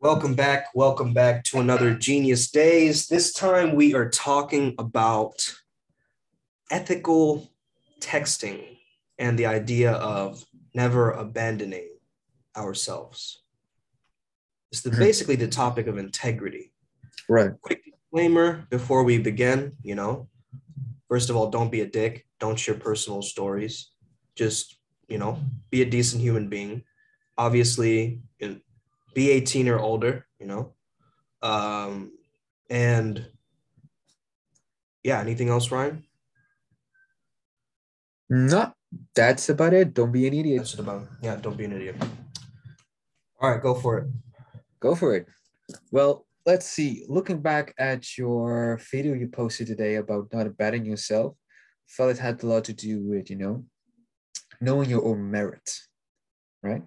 Welcome back to another Genius Days. This time we are talking about ethical texting and the idea of never abandoning ourselves. It's basically the topic of integrity. Right. Quick disclaimer before we begin, first of all, don't be a dick. Don't share personal stories. Just, be a decent human being. Obviously, be 18 or older, and yeah, anything else, Ryan? No, that's about it. Don't be an idiot. That's it about, yeah, don't be an idiot. All right, go for it. Go for it. Well, let's see. Looking back at your video you posted today about not abandoning yourself, felt it had a lot to do with, knowing your own merit, right?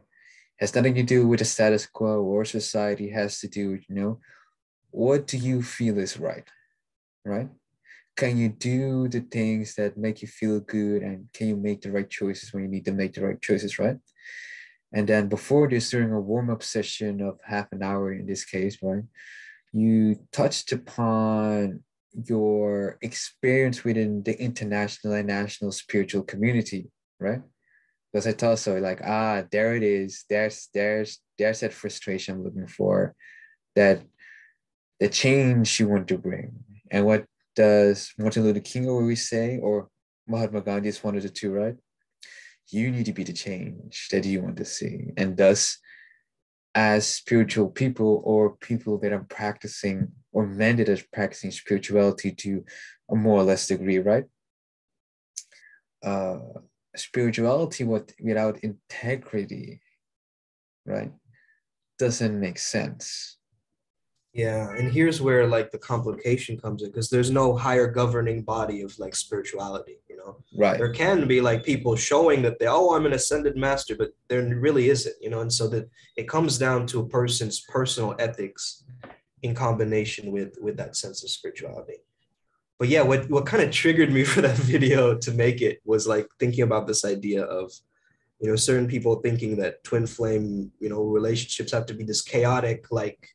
Has nothing to do with the status quo or society. Has to do with, what do you feel is right? Can you do the things that make you feel good, and can you make the right choices when you need to make the right choices, right? And then before this, during a warm-up session of half an hour in this case, right, you touched upon your experience within the international and national spiritual community, right? Because I thought so, like, there it is. There's that frustration I'm looking for, that the change you want to bring. And what does Martin Luther King always say, or Mahatma Gandhi is one of the two, right? You need to be the change that you want to see. And thus, as spiritual people or people that are practicing or mandated as practicing spirituality to a more or less degree, right? Spirituality without integrity, right, doesn't make sense. Yeah, and here's where like the complication comes in, because there's no higher governing body of like spirituality, Right. There can be like people showing that I'm an ascended master, but there really isn't, and so that it comes down to a person's personal ethics in combination with that sense of spirituality. But yeah, what kind of triggered me for that video to make it was like thinking about this idea of, certain people thinking that twin flame, relationships have to be this chaotic, like,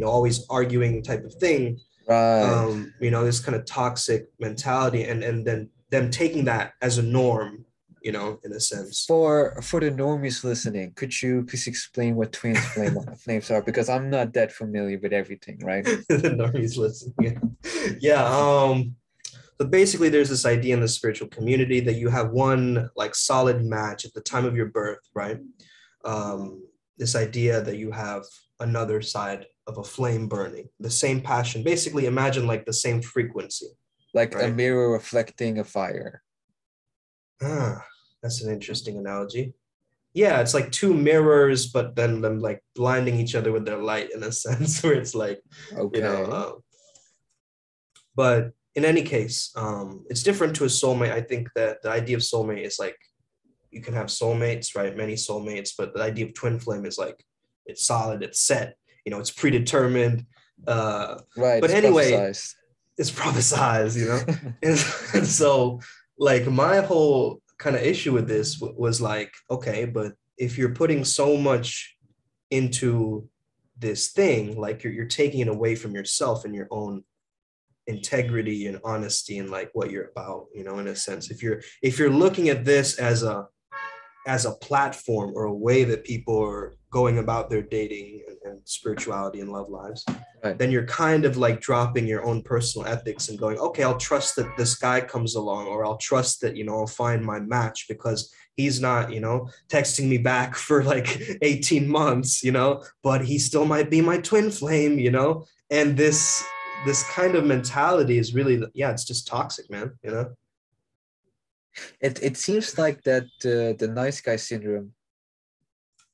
always arguing type of thing. Right. This kind of toxic mentality, and then them taking that as a norm, in a sense. For the normies listening, could you please explain what flames are? Because I'm not that familiar with everything, right? The normies listening. Yeah. But basically there's this idea in the spiritual community that you have one like solid match at the time of your birth, right? This idea that you have another side of a flame burning, the same passion. Basically, imagine like the same frequency. Like a right? mirror reflecting a fire. That's an interesting analogy. Yeah, it's like two mirrors, but then them like blinding each other with their light in a sense, where it's like, Okay. But in any case, it's different to a soulmate. I think that the idea of soulmate is like you can have soulmates, right? Many soulmates, but the idea of twin flame is like it's solid, it's set, it's predetermined. Right, But it's anyway, prophesized. it's prophesized, and so like my whole kind of issue with this was like, okay, but if you're putting so much into this thing, like you're taking it away from yourself and your own integrity and honesty and like what you're about, in a sense. If you're looking at this as a platform or a way that people are going about their dating and spirituality and love lives, Right. then you're kind of like dropping your own personal ethics and going, okay, I'll trust that this guy comes along, or I'll trust that, I'll find my match because he's not, texting me back for like 18 months, but he still might be my twin flame, and this kind of mentality is really, yeah, it's just toxic, man, It seems like that the nice guy syndrome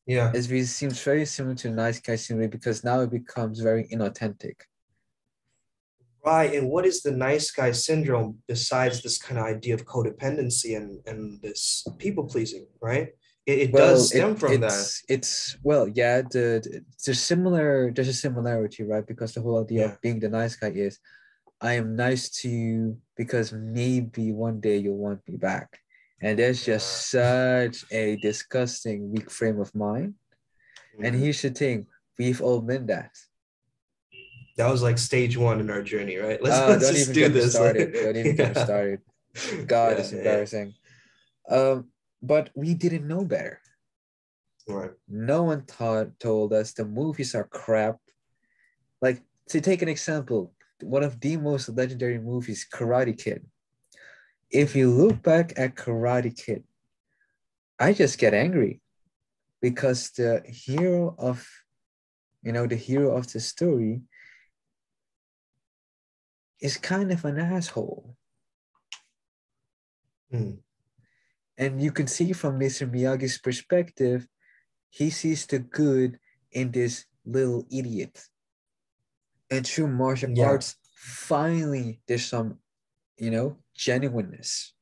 Yeah. seems very similar to the nice guy syndrome, because now it becomes very inauthentic. Right. And what is the nice guy syndrome besides this kind of idea of codependency and this people pleasing, right? It Well, does stem from that. it's well, yeah, there's a similarity, right? Because the whole idea Yeah. of being the nice guy is, I am nice to you because maybe one day you'll want me back. And there's Yeah. just such a disgusting weak frame of mind. And Mhm. here's the thing, We've all been that. That was like stage one in our journey, right? Let's Don't just even do get me this. started. Don't even get me Yeah. started. God, Yeah, it's yeah. embarrassing. But we didn't know better. Right. No one told us the movies are crap. Like, to take an example, one of the most legendary movies, Karate Kid. If you look back at Karate Kid, I just get angry because the hero of the story is kind of an asshole. Mm. And you can see from Mr. Miyagi's perspective, he sees the good in this little idiot. And through martial Yeah. arts, finally there's some, genuineness,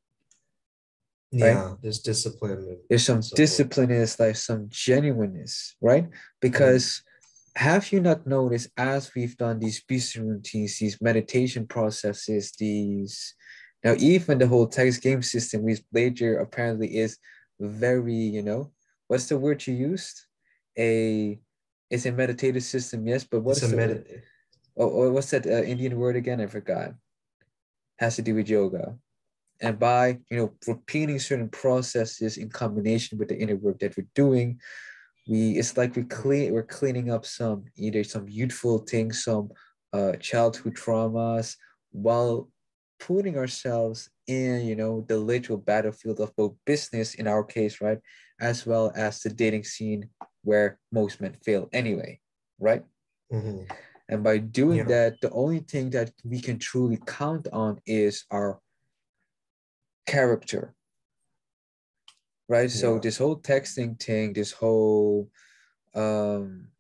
right? Yeah. There's discipline There's and some so forth. discipline, is like some genuineness, right? Mm. Because have you not noticed, as we've done these peace routines, these meditation processes, these now even the whole text game system we've played here apparently is very, what's the word you used? A it's a meditative system, yes, but what It's is a the med. what's that Indian word again? I forgot. Has to do with yoga. And by repeating certain processes in combination with the inner work that we're doing, it's like we're cleaning up some youthful things, some childhood traumas, while putting ourselves in the literal battlefield of both business in our case, right, as well as the dating scene where most men fail anyway, right? Mhm. And by doing Yeah. that, the only thing that we can truly count on is our character, right? So Yeah. this whole texting thing, um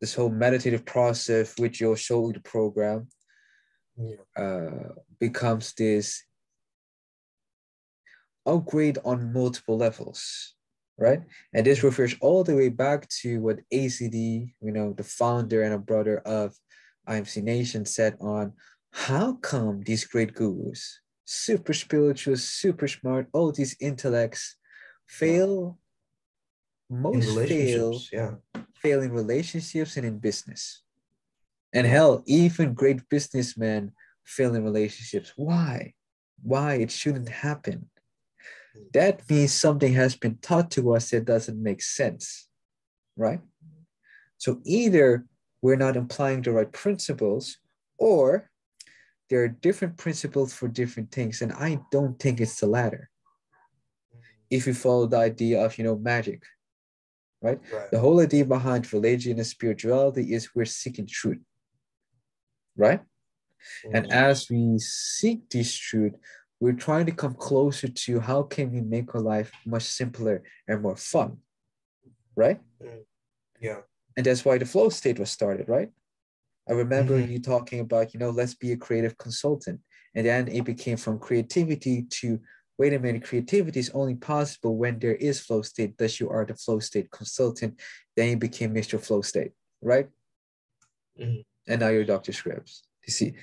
this whole meditative process which you'll show the program Yeah. becomes this upgrade on multiple levels, right? And this Mhm. refers all the way back to what ACD, the founder and a brother of IMC Nation, said on how come these great gurus, super spiritual, super smart, all these intellects Yeah. fail, In most relationships. Yeah. fail in relationships and in business. And Yeah. hell, even great businessmen fail in relationships. Why? Why? It shouldn't happen. That means something has been taught to us that doesn't make sense, right? So either we're not applying the right principles, or there are different principles for different things. And I don't think it's the latter. If you follow the idea of, magic, right? Right. The whole idea behind religion and spirituality is we're seeking truth, right? And Mhm. as we seek this truth, we're trying to come closer to how can we make our life much simpler and more fun, right? Mm. Yeah. And that's why the flow state was started, right? I remember Hmm. you talking about, let's be a creative consultant. And then it became from creativity to, wait a minute, creativity is only possible when there is flow state, thus you are the flow state consultant. Then you became Mr. Flow State, right? Hmm. And now you're Dr. Scripps. You see,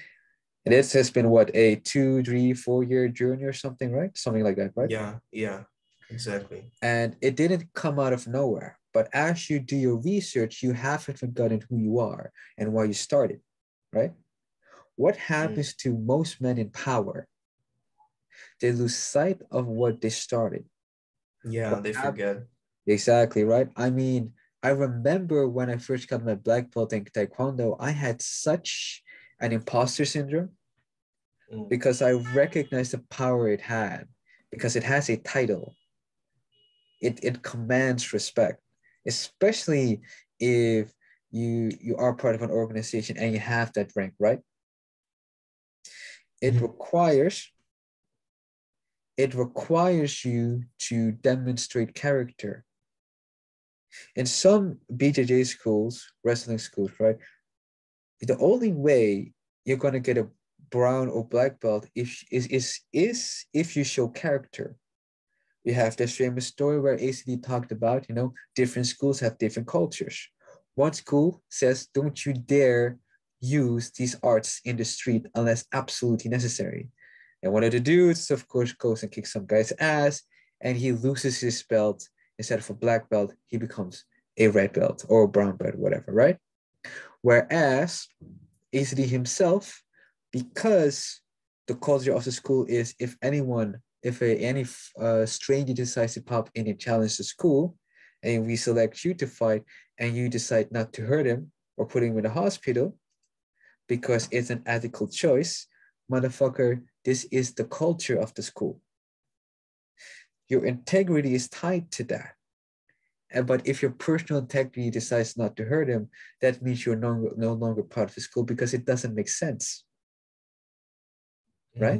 and this has been what, a 2, 3, 4 year journey or something, right? Something like that, right? Yeah. Yeah. Exactly. And it didn't come out of nowhere. But as you do your research, you haven't forgotten who you are and why you started, right? What Mm. happens to most men in power? They lose sight of what they started. Yeah. What They happened? forget. Exactly, right? I mean, I remember when I first got my black belt in Taekwondo, I had such an imposter syndrome Mm. because I recognized the power it had, because it has a title. It commands respect, especially if you are part of an organization and you have that rank, right? It Mhm. requires it requires you to demonstrate character. In some BJJ schools, wrestling schools, right? The only way you're gonna get a brown or black belt is if you show character. We have this famous story where ACD talked about, different schools have different cultures. One school says, don't you dare use these arts in the street unless absolutely necessary. And one of the dudes, of course, goes and kicks some guy's ass and he loses his belt. Instead of a black belt, he becomes a red belt or a brown belt, whatever, right? Whereas ACD himself, because the culture of the school is if anyone, if any stranger decides to pop in and challenge the school, and we select you to fight, and you decide not to hurt him or put him in the hospital because it's an ethical choice, motherfucker, this is the culture of the school. Your integrity is tied to that. But if your personal integrity decides not to hurt him, that means you're no longer part of the school because it doesn't make sense, right?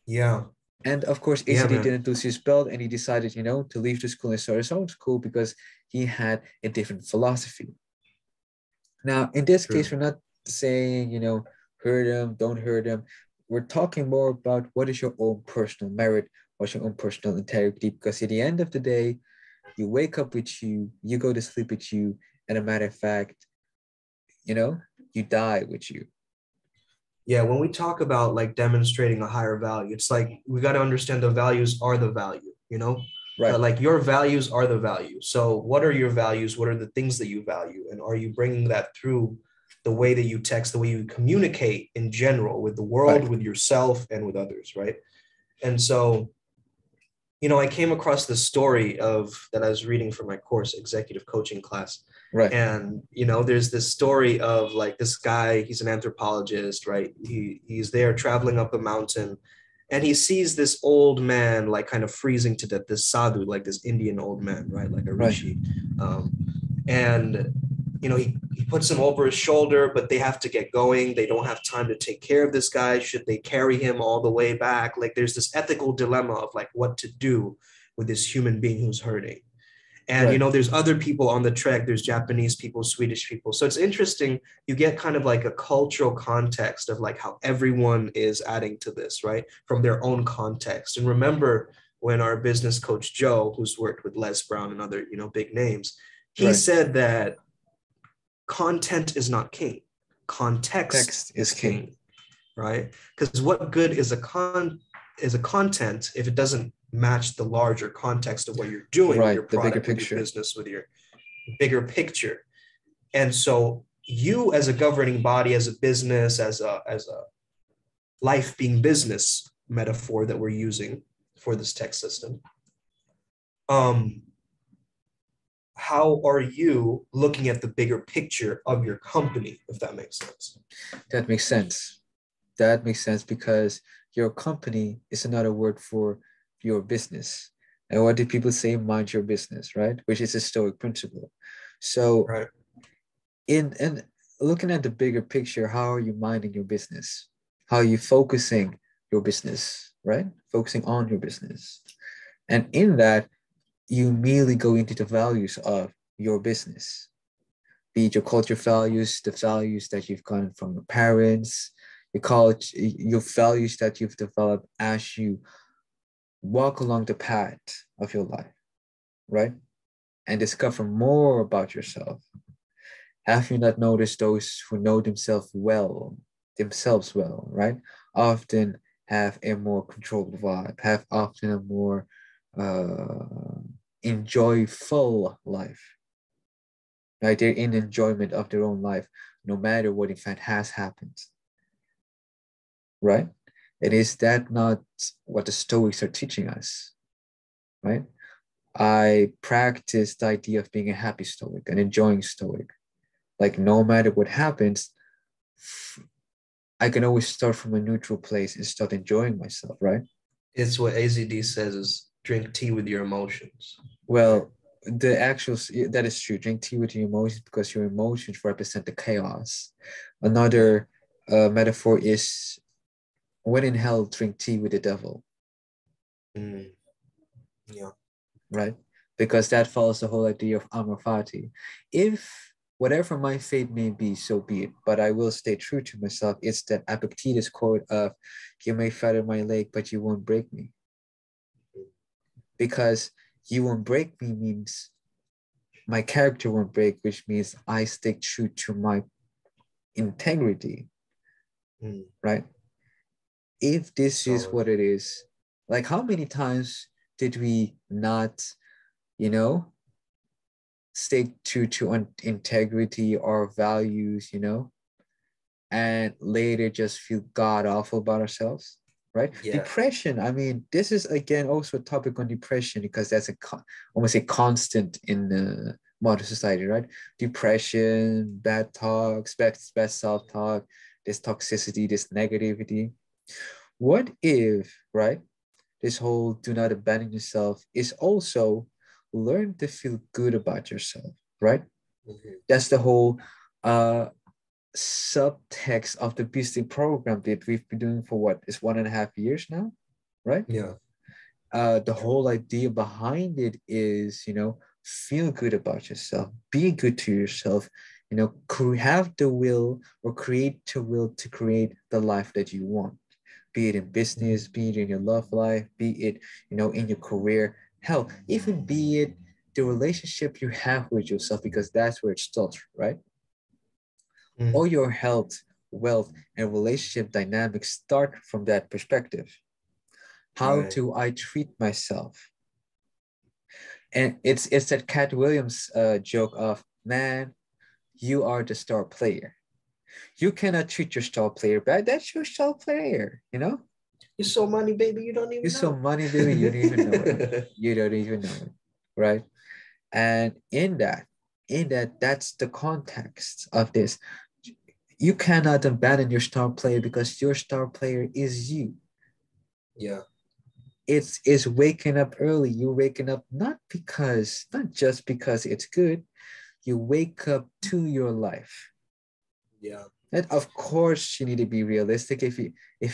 Yeah. And of course, Yeah, ACD man. didn't lose his belt and he decided, to leave the school and start his own school because he had a different philosophy. Now, in this case, True. we're not saying, hurt him, don't hurt him. We're talking more about what is your own personal merit, what's your own personal integrity, because at the end of the day, you wake up with you go to sleep with you, and a matter of fact, you die with you. Yeah, when we talk about like demonstrating a higher value, it's like we got to understand the values are the value, Right, like your values are the value. So, what are your values? What are the things that you value? And are you bringing that through the way that you text, the way you communicate in general with the world, right, with yourself, and with others, right? And so, I came across this story of that I was reading for my course, executive coaching class. right, And, there's this story of like this guy, he's an anthropologist, right? He's there traveling up a mountain and he sees this old man like kind of freezing to death, this sadhu, like this Indian old man, right? Like a right, rishi. Um, and he puts him over his shoulder, but they have to get going. They don't have time to take care of this guy. Should they carry him all the way back? Like there's this ethical dilemma of like what to do with this human being who's hurting. And right, there's other people on the trek. There's Japanese people, Swedish people. So it's interesting. You get kind of like a cultural context of like how everyone is adding to this, right? From their own context. And remember when our business coach Joe, who's worked with Les Brown and other, big names, he right. said that content is not king. Context Text is is king. king, right? Because what good is a content if it doesn't match the larger context of what you're doing with your Right, the bigger product, with your picture. business, with your bigger picture. And so you as a governing body, as a business, as a life being business metaphor that we're using for this tech system, um, how are you looking at the bigger picture of your company, if that makes sense? That makes sense. That makes sense because your company is another word for your business. And what do people say? Mind your business, right? Which is a Stoic principle. So Right. in looking at the bigger picture, how are you minding your business? How are you focusing your business, right? Focusing on your business. And in that, you immediately go into the values of your business, be it your culture values, the values that you've gotten from your parents, your college, your values that you've developed as you walk along the path of your life, right? And discover more about yourself. Have you not noticed those who know themselves well, right? Often have a more controlled vibe, have often a more uh, enjoyful life, right? They're in enjoyment of their own life, no matter what in fact has happened, right? And is that not what the Stoics are teaching us, right? I practice the idea of being a happy Stoic, an enjoying Stoic. Like no matter what happens, I can always start from a neutral place and start enjoying myself, right? It's what AZD says is drink tea with your emotions, right? Well, the actual that is true. Drink tea with your emotions because your emotions represent the chaos. Yeah. Another metaphor is when in hell, drink tea with the devil, Mm, yeah. right? Because that follows the whole idea of amor fati. If whatever my fate may be, so be it. But I will stay true to myself. It's that Epictetus quote of, "You may feather my leg, but you won't break me." Because you won't break me means my character won't break, which means I stick true to my integrity, Mm, right? If this is solid. what it is, like how many times did we not, you know, stay true to integrity or values, and later just feel god awful about ourselves, right? Yeah. Depression. I mean, this is again also a topic on depression because that's almost a constant in the modern society, right? Depression, bad talks, bad self-talk, this toxicity, this negativity. What if, right? This whole do not abandon yourself is also learn to feel good about yourself, right? Mhm. That's the whole uh subtext of the Beasting program that we've been doing for what is 1.5 years now, right? Yeah. The whole idea behind it is, feel good about yourself, be good to yourself, have the will or create the will to create the life that you want, be it in business, Mhm. be it in your love life, be it, in your career, hell, even be it the relationship you have with yourself, because that's where it starts, right? All Mhm. your health, wealth, and relationship dynamics start from that perspective. How Right. do I treat myself? And it's that Cat Williams joke of, man, you are the star player. You cannot treat your star player bad. That's your star player, You're so money, baby. You don't You're even so know. money, baby. You don't even know it. You don't even know it, right? And that's the context of this. You cannot abandon your star player because your star player is you. Yeah. It's waking up early. You're waking up not just because it's good. You wake up to your life. Yeah. And of course, you need to be realistic. If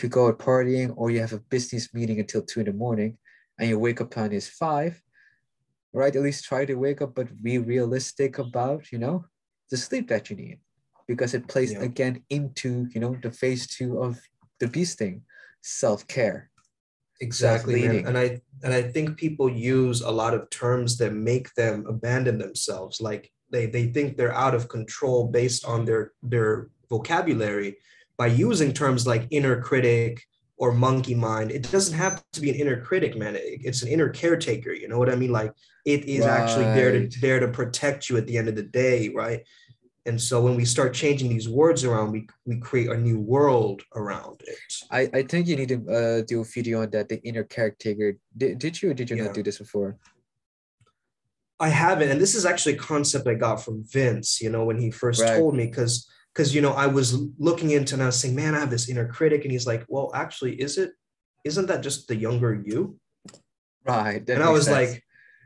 you go out partying or you have a business meeting until 2 in the morning, and your wake up time is 5, right? At least try to wake up, but be realistic about the sleep that you need, because it plays Yeah. again into the phase 2 of the beast thing, self care, self Exactly, man. leading. And I think people use a lot of terms that make them abandon themselves. Like they think they're out of control based on their vocabulary by using terms like inner critic or monkey mind. It doesn't have to be an inner critic, man. It's an inner caretaker. You know what I mean? Like it is actually Right. there to protect you at the end of the day, right? And so when we start changing these words around, we create a new world around it. I think you need to do a video on that, the inner character. Did you or did you not Yeah. do this before? I haven't, and this is actually a concept I got from Vince, when he first Right. told me, because I was looking into and I was saying, man, I have this inner critic, and he's like, well, actually, isn't that just the younger you? Right. That And I makes was sense. like,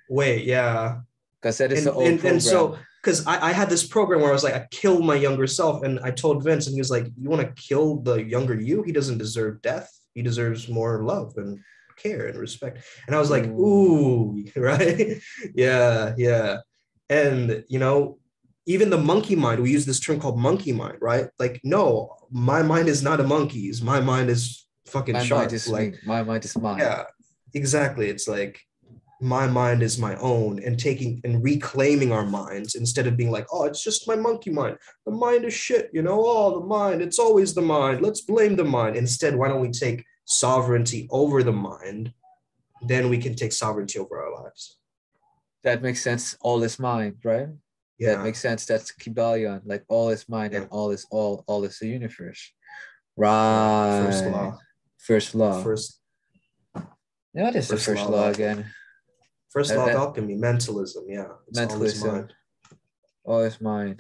wait, yeah. Because that is the And old and and program. so because I had this program where I was like, I kill my younger self, and I told Vince, and he was like, you want to kill the younger you? He doesn't deserve death. He deserves more love and care and respect. And I was like, Ooh. ooh, right? Yeah, yeah. And even the monkey mind, we use this term called monkey mind, right? Like, no, my mind is not a monkey's. My mind is fucking My mind sharp. is Like, me. My mind is mine. yeah, exactly. It's like my mind is my own, and taking and reclaiming our minds instead of being like, oh, it's just my monkey mind. The mind is shit, oh, the mind, it's always the mind. Let's blame the mind. Instead, why don't we take sovereignty over the mind? Then we can take sovereignty over our lives. That makes sense. All is mine, right? That Yeah, makes sense. That's Kybalion. Like all is mine and yeah, all is all is the universe. yeah. First Right. law. First law. First Yeah, what is the first law first of law alchemy. again? First law of Uh, alchemy, mentalism. Yeah, it's all his mentalism. mind. All is mine.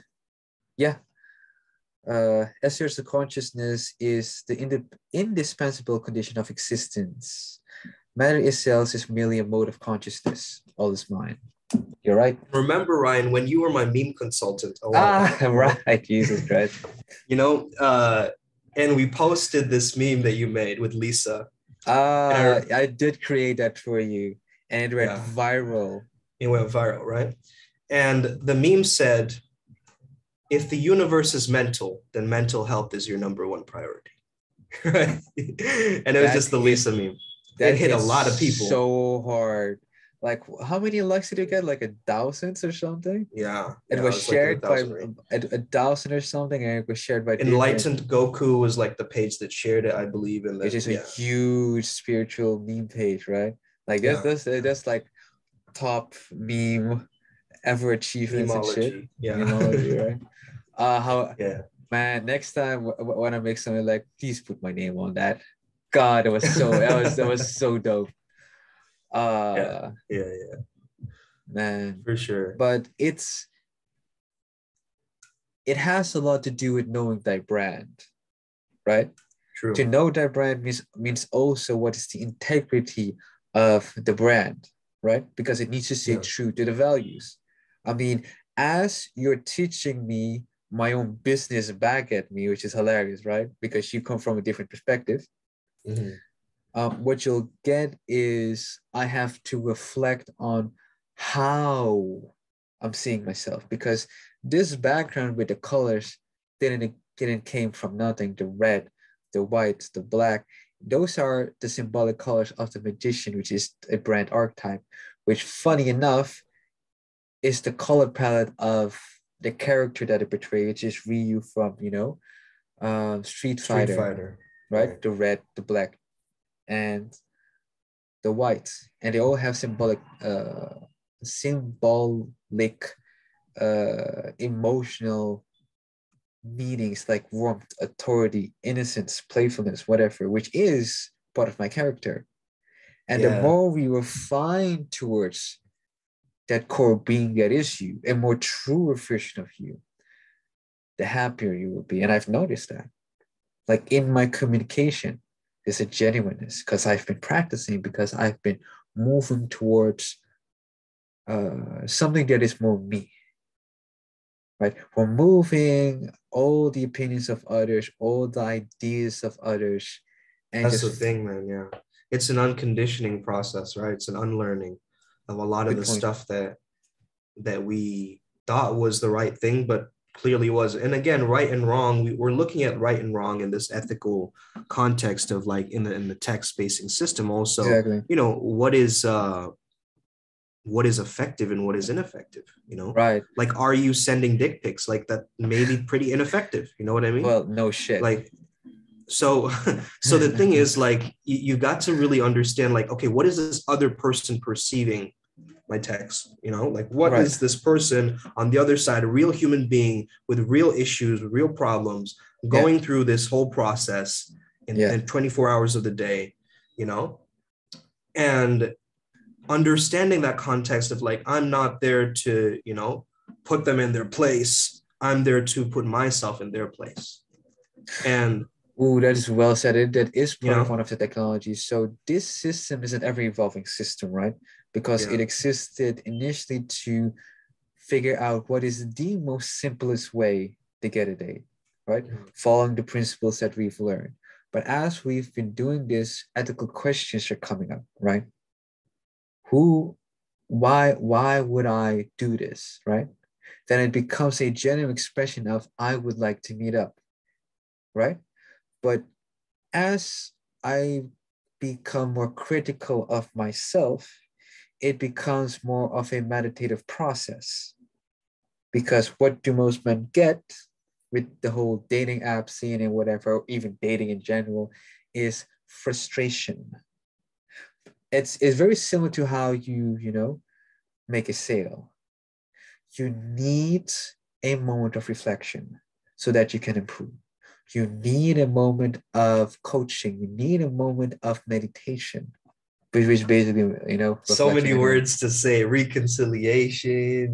Yeah. Essence of consciousness is the indispensable condition of existence. Matter itself is merely a mode of consciousness. All is mine. You're right. Remember, Ryan, when you were my meme consultant a while Ah, back, right? right. Jesus Christ. you know, uh, and we posted this meme that you made with Lisa. And I did create that for you, and it went yeah, viral. it went viral, right? And the meme said, if the universe is mental, then mental health is your number one priority. Right? And it was That just the hit Lisa meme. It that hit a hit lot of people. so hard. Like, how many likes did you get? Like a thousand or something? Yeah, It yeah, it was was like in a shared by thousand range. a thousand or something, and it was shared by different. Enlightened Goku was like the page that shared it, I believe. And It's then just a huge spiritual meme page, right? Like yeah, that's like top meme ever achievements and shit. Memology. Yeah. Memology, right? How Yeah. man, next time when I make something like, please put my name on that. God, that was so dope. Yeah. Uh Yeah. Yeah. Man. For sure. But it has a lot to do with knowing thy brand, right? To True. know thy brand means also what is the integrity of the brand, right? Because it needs to stay Yeah. true to the values. I mean, as you're teaching me my own business back at me, which is hilarious, right? Because you come from a different perspective. Hmm. What you'll get is I have to reflect on how I'm seeing myself, because this background with the colors didn't came from nothing. The red, the white, the black, those are the symbolic colors of the magician, which is a brand archetype, which funny enough is the color palette of the character that it portrays, which is Ryu from, Street Street Fighter, Fighter. right? Right. The red, the black, and the white, and they all have symbolic emotional meanings like warmth, authority, innocence, playfulness, whatever, which is part of my character. And the Yeah. more we refine towards that core being that is you, a more truer version of you, the happier you will be. And I've noticed that. Like in my communication, there's a genuineness because I've been practicing, because I've been moving towards something that is more me, right? Removing all the opinions of others, all the ideas of others, and That's the just thing, man. Yeah. It's an unconditioning process, right? It's an unlearning of a lot of good the point. stuff that we thought was the right thing, but clearly was. And again, right and wrong, we're looking at right and wrong in this ethical context of like in the text spacing system also, Exactly. what is effective and what is ineffective, Right. like are you sending dick pics? Like that may be pretty ineffective, you know what I mean? Well, no shit. Like so so the thing is like you got to really understand like, okay, what is this other person perceiving my text, like what Right. is this person on the other side, a real human being with real issues, with real problems, Yeah. going through this whole process Yeah. in 24 hours of the day, you know and understanding that context of like, I'm not there to put them in their place, I'm there to put myself in their place. And Ooh, that is well said. That is you part of know one of the technologies. So this system is an ever-evolving system, right? Because yeah. it existed initially to figure out what is the most simplest way to get a date, right? Mhm. Following the principles that we've learned. But as we've been doing this, ethical questions are coming up, right? Who, why would I do this, right? Then it becomes a genuine expression of I would like to meet up, right? But as I become more critical of myself, it becomes more of a meditative process. Because what do most men get with the whole dating app scene and whatever, or even dating in general, is frustration. It's very similar to how you make a sale. You need a moment of reflection so that you can improve. You need a moment of coaching. You need a moment of meditation, which basically, So reflection many anyway. words to say: reconciliation,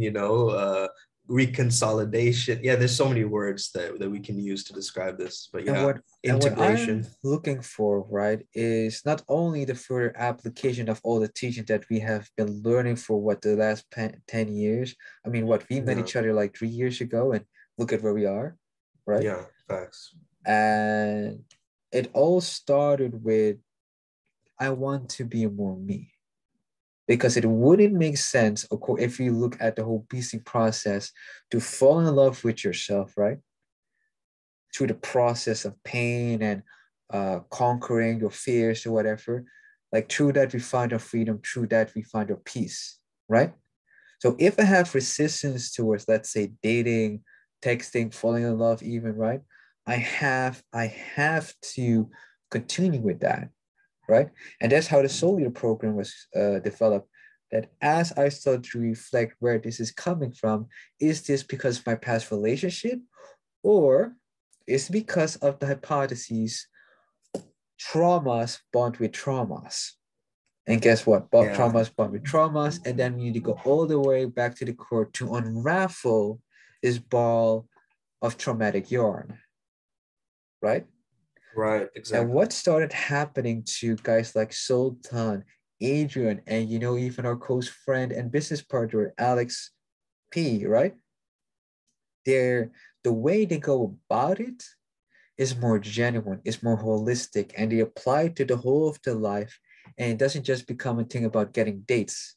reconsolidation. Yeah, there's so many words that we can use to describe this, but And yeah, what I'm integration. looking for, right, is not only the further application of all the teaching that we have been learning for what the last 10 years. I mean, what we met Yeah. each other like 3 years ago, and look at where we are, right? Yeah, facts. And it all started with I want to be more me. Because it wouldn't make sense, of course, if you look at the whole beasting process to fall in love with yourself, right? Through the process of pain and conquering your fears or whatever. Like through that we find our freedom, through that we find our peace, right? So if I have resistance towards, let's say, dating, texting, falling in love, even, right? I have to continue with that, right? And that's how the Soul Leader program was developed. that as I start to reflect where this is coming from, is this because of my past relationship, or is it because of the hypotheses traumas bond with traumas? And guess what? Yeah. Traumas bond with traumas, and then we need to go all the way back to the core to unravel this ball of traumatic yarn, right? Right. And Exactly. what started happening to guys like Sultan, Adrian, and even our close friend and business partner, Alex P, right? They're the way they go about it is more genuine, is more holistic, and they apply to the whole of their life. And it doesn't just become a thing about getting dates,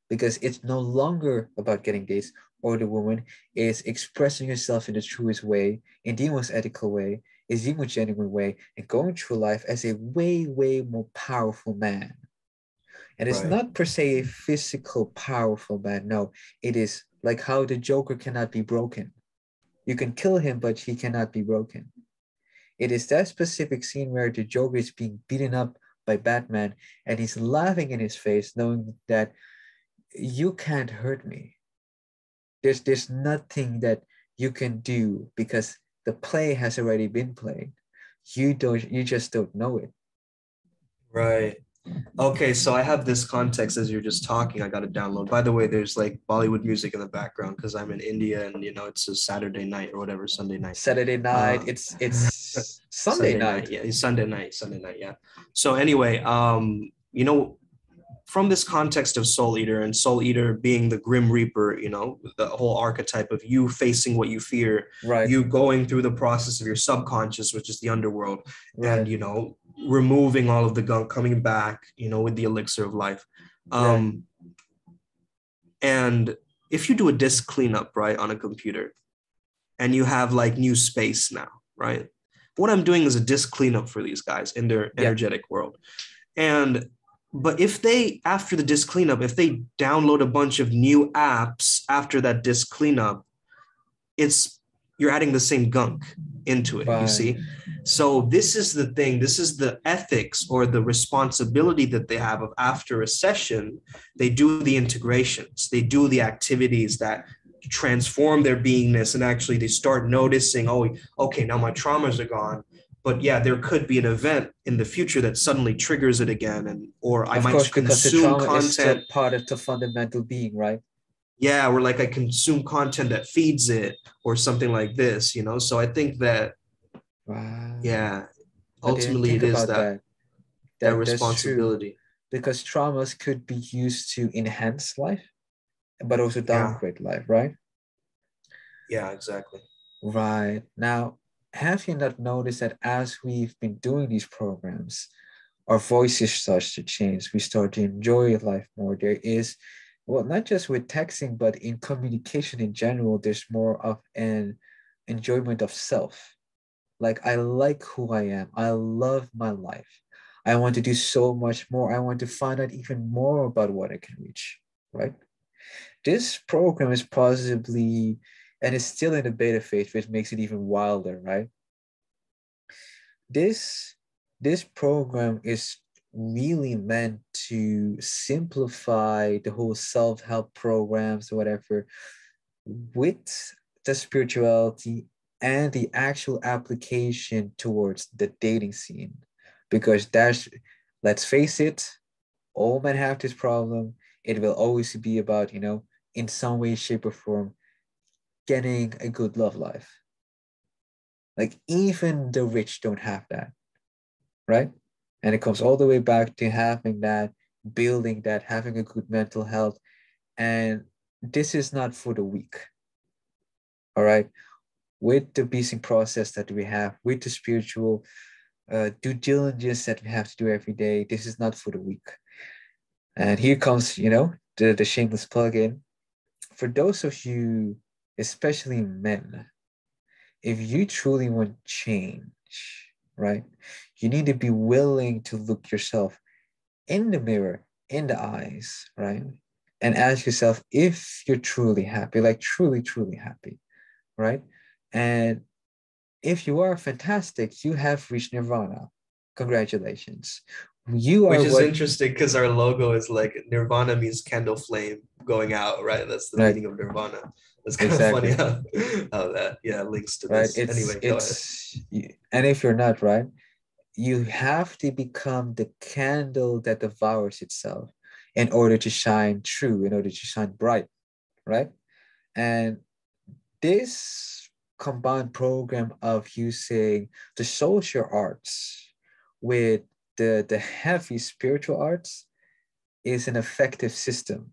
because it's no longer about getting dates, or the woman is expressing herself in the truest way, in the most ethical way, is the most genuine way, and going through life as a way, way more powerful man. And it's Right. not per se a physical powerful man. No, it is like how the Joker cannot be broken. You can kill him, but he cannot be broken. It is that specific scene where the Joker is being beaten up by Batman and he's laughing in his face, knowing that you can't hurt me. There's nothing that you can do because the play has already been played. You just don't know it. Right. Okay, so I have this context as you're just talking. I got to download. By the way, there's like Bollywood music in the background because I'm in India and it's a Saturday night or whatever, Sunday night. Saturday night, Uh, it's Sunday Sunday night, night. yeah, it's Sunday night, yeah. So anyway, from this context of Soul Eater and Soul Eater being the Grim Reaper, the whole archetype of you facing what you fear, Right, you going through the process of your subconscious, which is the underworld, and right, removing all of the gunk, coming back, with the elixir of life. right, Um, and if you do a disk cleanup, right, on a computer, and you have like new space now, right? What I'm doing is a disk cleanup for these guys in their yeah, energetic world. And but if they, after the disk cleanup, if they download a bunch of new apps after that disk cleanup, it's you're adding the same gunk into it, you right. see? So this is the thing, this is the ethics or the responsibility that they have of after a session, they do the integrations, they do the activities that transform their beingness, and actually they start noticing, oh, okay, now my traumas are gone. But yeah, there could be an event in the future that suddenly triggers it again, and or I Of might course, because the consume trauma is still content. part of the fundamental being, right? Yeah, or like I consume content that feeds it or something like this, so I think that, Wow. yeah, I didn't ultimately think it is about that that. That's true. responsibility. Because traumas could be used to enhance life, but also Yeah, downgrade life, right? yeah, exactly. Right. Now, have you not noticed that as we've been doing these programs, our voices start to change. We start to enjoy life more. There is, well, not just with texting, but in communication in general, there's more of an enjoyment of self. Like, I like who I am. I love my life. I want to do so much more. I want to find out even more about what I can reach, right? This program is possibly, and is still in the beta phase, which makes it even wilder, right? This this program is really meant to simplify the whole self-help programs or whatever with the spirituality and the actual application towards the dating scene. Because that's, let's face it, all men have this problem. It will always be about, in some way, shape, or form, getting a good love life. Like even the rich don't have that, right? And it comes all the way back to having that, building that, having a good mental health. And this is not for the weak, all right? With the beasing process that we have, with the spiritual due diligence that we have to do every day, this is not for the weak. And here comes, the shameless plug-in. For those of you, especially men, if you truly want change, right, you need to be willing to look yourself in the mirror, in the eyes, right? And ask yourself if you're truly happy, like truly, truly happy, right? And if you are fantastic, you have reached nirvana. Congratulations. You are Which is what, interesting because our logo is like Nirvana means candle flame going out, right? That's the right? meaning of Nirvana. It's kind of funny Exactly. how that, yeah, links to Right. this. Anyway, go ahead. And if you're not, right, you have to become the candle that devours itself in order to shine true, in order to shine bright, right? And this combined program of using the social arts with the heavy spiritual arts is an effective system.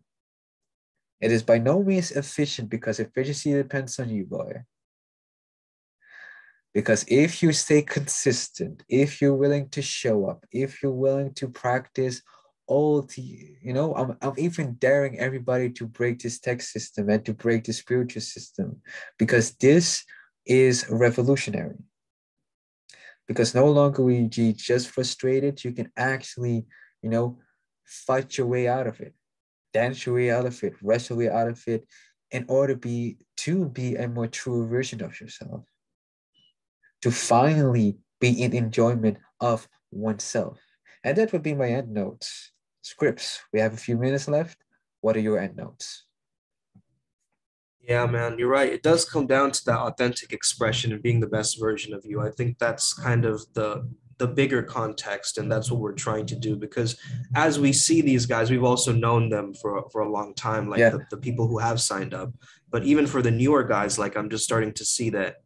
It is by no means efficient because efficiency depends on you, boy. Because if you stay consistent, if you're willing to show up, if you're willing to practice all the, I'm even daring everybody to break this tech system and to break the spiritual system because this is revolutionary. Because no longer will you be just frustrated, you can actually, you know, fight your way out of it, dance your way out of it, wrestle your way out of it in order to be a more true version of yourself, to finally be in enjoyment of oneself. And that would be my end notes. Scripts, we have a few minutes left. What are your end notes? Yeah, man, you're right. It does come down to that authentic expression and being the best version of you. I think that's kind of the bigger context, and that's what we're trying to do. Because as we see these guys, we've also known them for a long time, like Yeah, the people who have signed up. But even for the newer guys, like I'm just starting to see that,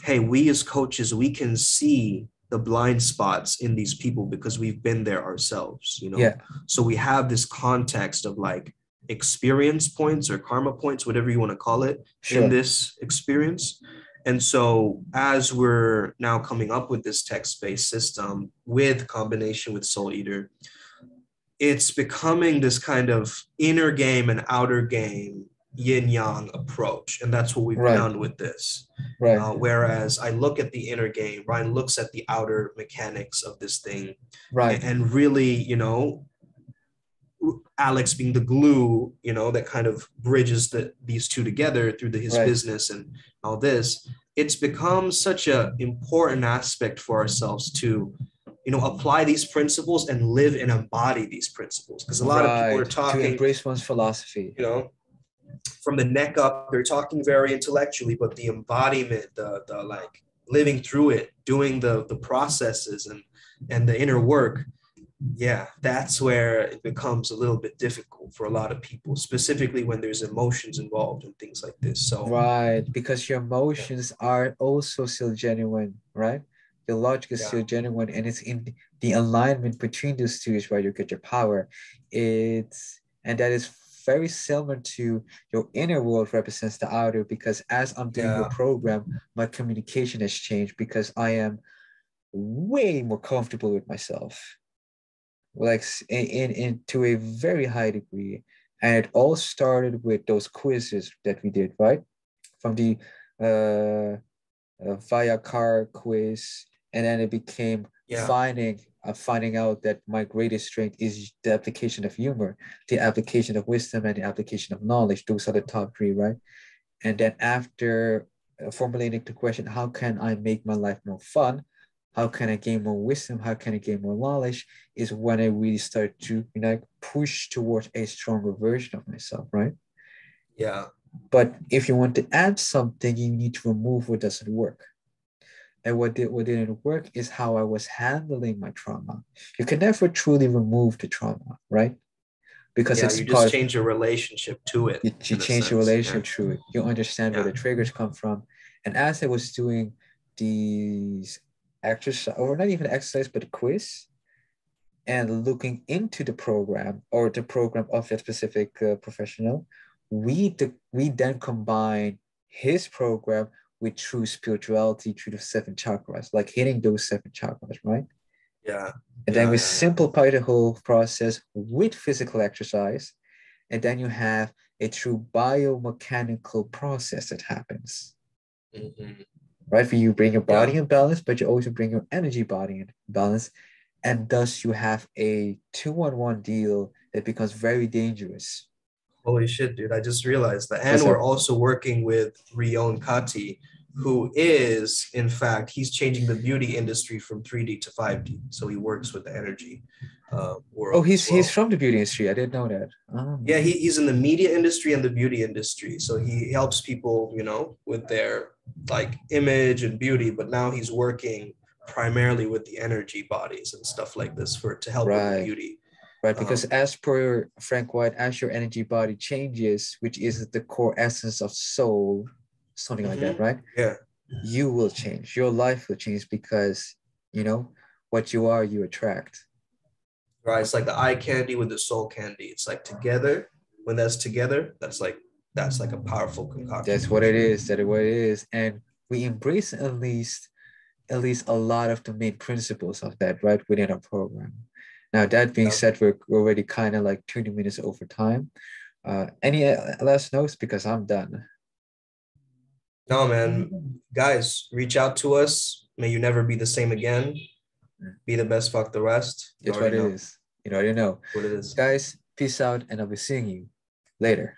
hey, we as coaches, we can see the blind spots in these people because we've been there ourselves, you know? yeah, So we have this context of like experience points or karma points, whatever you want to call it, in sure. this experience. And so as we're now coming up with this text-based system with combination with Soul Eater, it's becoming this kind of inner game and outer game yin yang approach. And that's what we've Right, found with this. right, Whereas I look at the inner game, Ryan looks at the outer mechanics of this thing, right, and really, you know, Alex being the glue, you know, that kind of bridges these two together through his right, business and all this. It's become such an important aspect for ourselves to, you know, apply these principles and live and embody these principles. Because a lot of people are right. To talking, embrace one's philosophy. you know, from the neck up, they're talking very intellectually, but the embodiment, the like living through it, doing the processes and the inner work, yeah, that's where it becomes a little bit difficult for a lot of people, specifically when there's emotions involved and things like this. So, Right, because your yeah, emotions are also still genuine, right? Your logic is yeah, still genuine, and it's in the alignment between those two is where you get your power. And that is very similar to your inner world represents the outer, because as I'm doing your yeah, program, my communication has changed because I am way more comfortable with myself, like in to a very high degree. And it all started with those quizzes that we did, right? From the uh, via car quiz, and then it became yeah, finding out that my greatest strength is the application of humor, the application of wisdom, and the application of knowledge. Those are the top three, right? And then after formulating the question, how can I make my life more fun? How can I gain more wisdom? How can I gain more knowledge? Is when I really start to, push towards a stronger version of myself, right? yeah, But if you want to add something, you need to remove what doesn't work. And what didn't work is how I was handling my trauma. You can never truly remove the trauma, right? Because yeah. it's You part just of change your relationship to it you in a change your sense. Yeah, relationship through it. You understand where yeah, the triggers come from. And as I was doing these exercise, or not even exercise, but a quiz, and looking into the program or the program of that specific professional, we then combine his program with true spirituality through the seven chakras, like hitting those seven chakras, right? yeah, And then yeah, we yeah, yeah. simplify the whole process with physical exercise, and then you have a true biomechanical process that happens, Mhm. right? Where you bring your Yeah. body in balance, but you also bring your energy body in balance, and thus you have a two-on-one deal that becomes very dangerous. Holy shit, dude! I just realized that, and What's we're up? also working with Rion Kati who is, in fact, he's changing the beauty industry from 3D to 5D. So he works with the energy Oh, world as he's well. from the beauty industry. I didn't know that. Yeah, he's in the media industry and the beauty industry. So he helps people, with their like image and beauty, but now he's working primarily with the energy bodies and stuff like this to help with the Right. beauty. Right, because Um, as per Frank White, as your energy body changes, which is the core essence of soul, something like that, right? yeah, You will change. Your life will change because, you know, what you are, you attract. right. It's like the eye candy with the soul candy. It's like together. When that's together, that's like a powerful concoction That's for what it sure. is. That is what it is. And we embrace at least a lot of the main principles of that right within our program. Now, that being Yeah. said, we're already kind of like 20 minutes over time. Any last notes? Because I'm done. No, man. Guys, reach out to us. May you never be the same again. Be the best, fuck the rest. You It's already what it know is. You already know. what it is. Guys, peace out, and I'll be seeing you later.